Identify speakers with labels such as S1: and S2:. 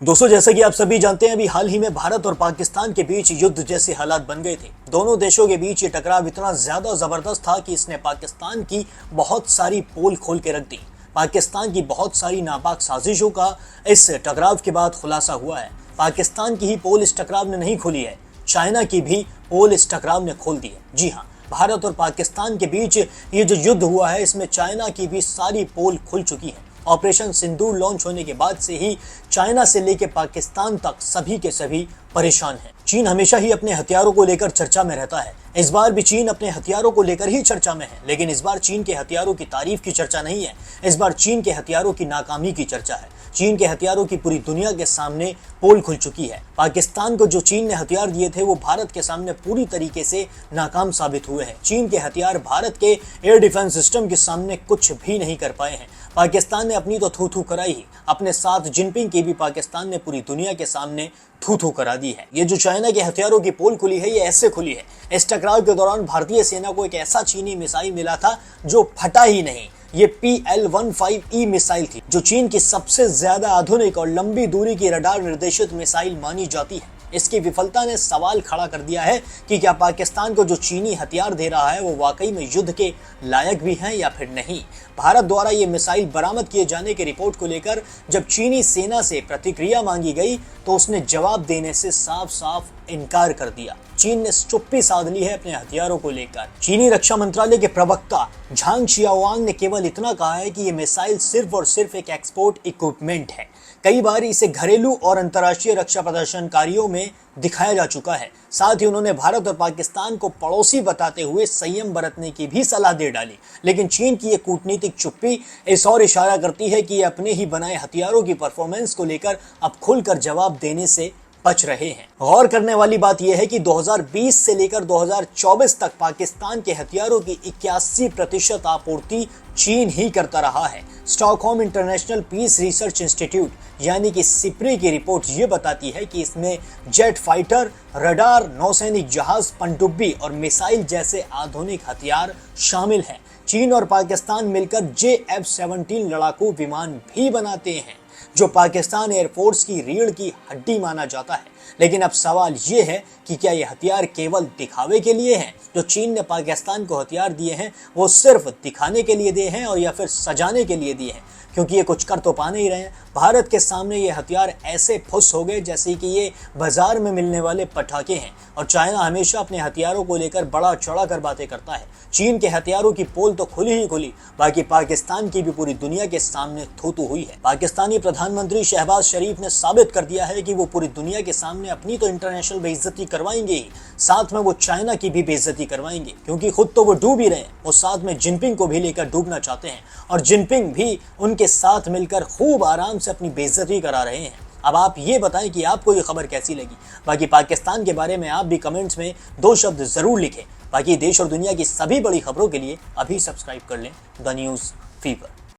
S1: दोस्तों, जैसा कि आप सभी जानते हैं, अभी हाल ही में भारत और पाकिस्तान के बीच युद्ध जैसे हालात बन गए थे। दोनों देशों के बीच ये टकराव इतना ज्यादा जबरदस्त था कि इसने पाकिस्तान की बहुत सारी पोल खोल के रख दी। पाकिस्तान की बहुत सारी नापाक साजिशों का इस टकराव के बाद खुलासा हुआ है। पाकिस्तान की ही पोल इस टकराव ने नहीं खोली है, चाइना की भी पोल इस टकराव ने खोल दी है। जी हाँ, भारत और पाकिस्तान के बीच ये जो युद्ध हुआ है, इसमें चाइना की भी सारी पोल खुल चुकी है। ऑपरेशन सिंदूर लॉन्च होने के बाद से ही चाइना से लेकर पाकिस्तान तक सभी के सभी परेशान हैं। चीन हमेशा ही अपने हथियारों को लेकर चर्चा में रहता है। इस बार भी चीन अपने हथियारों को लेकर ही चर्चा में है, लेकिन इस बार चीन के हथियारों की तारीफ की चर्चा नहीं है। इस बार चीन के हथियारों की नाकामी की चर्चा है। चीन के हथियारों की पूरी दुनिया के सामने पोल खुल चुकी है। पाकिस्तान को जो चीन ने हथियार दिए थे, वो भारत के सामने पूरी तरीके से नाकाम साबित हुए हैं। चीन के हथियार भारत के एयर डिफेंस सिस्टम के सामने कुछ भी नहीं कर पाए हैं। पाकिस्तान ने अपनी तो थू कराई ही, अपने साथ जिनपिंग की भी पाकिस्तान ने पूरी दुनिया के सामने थू करा दी है। ये जो चाइना के हथियारों की पोल खुली है, ये ऐसे खुली है। इस टकराव के दौरान भारतीय सेना को एक ऐसा चीनी मिसाइल मिला था जो फटा ही नहीं। ये PL-15E मिसाइल थी, जो चीन की सबसे ज्यादा आधुनिक और लंबी दूरी की रडार निर्देशित मिसाइल मानी जाती है। इसकी विफलता ने सवाल खड़ा कर दिया है कि क्या पाकिस्तान को जो चीनी हथियार दे रहा है, वो वाकई में युद्ध के लायक भी हैं या फिर नहीं। भारत द्वारा ये मिसाइल बरामद किए जाने की रिपोर्ट को लेकर जब चीनी सेना से प्रतिक्रिया मांगी गई, तो उसने जवाब देने से साफ साफ इनकार कर दिया। चीन ने चुप्पी साध ली है अपने हथियारों को लेकर। चीनी रक्षा मंत्रालय के प्रवक्ता झांग शियाओवांग ने केवल इतना कहा है कि ये मिसाइल सिर्फ और सिर्फ एक एक्सपोर्ट इक्विपमेंट है। कई बार इसे घरेलू और अंतर्राष्ट्रीय रक्षा प्रदर्शनकारियों में दिखाया जा चुका है। साथ ही उन्होंने भारत और पाकिस्तान को पड़ोसी बताते हुए संयम बरतने की भी सलाह दे डाली। लेकिन चीन की ये कूटनीतिक चुप्पी इस ओर इशारा करती है कि ये अपने ही बनाए हथियारों की परफॉर्मेंस को लेकर अब खुलकर जवाब देने से बच रहे हैं। गौर करने वाली बात यह है कि 2020 से लेकर 2024 तक पाकिस्तान के हथियारों की 81% आपूर्ति चीन ही करता रहा है। Stockholm international peace research institute यानी कि सिप्री की रिपोर्ट ये बताती है कि इसमें जेट फाइटर, रडार, नौसैनिक जहाज, पनडुब्बी और मिसाइल जैसे आधुनिक हथियार शामिल हैं। चीन और पाकिस्तान मिलकर JF-17 लड़ाकू विमान भी बनाते हैं, जो पाकिस्तान एयरफोर्स की रीढ़ की हड्डी माना जाता है। लेकिन अब सवाल ये है कि क्या ये हथियार केवल दिखावे के लिए हैं? जो चीन ने पाकिस्तान को हथियार दिए हैं, वो सिर्फ दिखाने के लिए दिए हैं और या फिर सजाने के लिए दिए हैं? क्योंकि ये कुछ कर तो पा नहीं रहे हैं। भारत के सामने ये हथियार ऐसे फुस हो गए जैसे कि ये बाजार में मिलने वाले पटाखे हैं। और चाइना हमेशा अपने हथियारों को लेकर बड़ा चढ़ा कर बातें करता है। चीन के हथियारों की पोल तो खुली ही खुली, बाकी पाकिस्तान की भी पूरी दुनिया के सामने थू हुई है। पाकिस्तानी प्रधानमंत्री शहबाज शरीफ ने साबित कर दिया है कि वो पूरी दुनिया के सामने अपनी तो इंटरनेशनल बेइज्जती करवाएंगे ही, साथ में वो चाइना की भी बेइज्जती करवाएंगे। क्योंकि खुद तो वो डूब ही रहे हैं, वो साथ में जिनपिंग को भी लेकर डूबना चाहते हैं और जिनपिंग भी उनके साथ मिलकर खूब आराम से अपनी बेइज्जती करा रहे हैं। अब आप ये बताएं कि आपको ये खबर कैसी लगी। बाकी पाकिस्तान के बारे में आप भी कमेंट्स में 2 शब्द जरूर लिखें। बाकी देश और दुनिया की सभी बड़ी खबरों के लिए अभी सब्सक्राइब कर लें द न्यूज़ फीवर।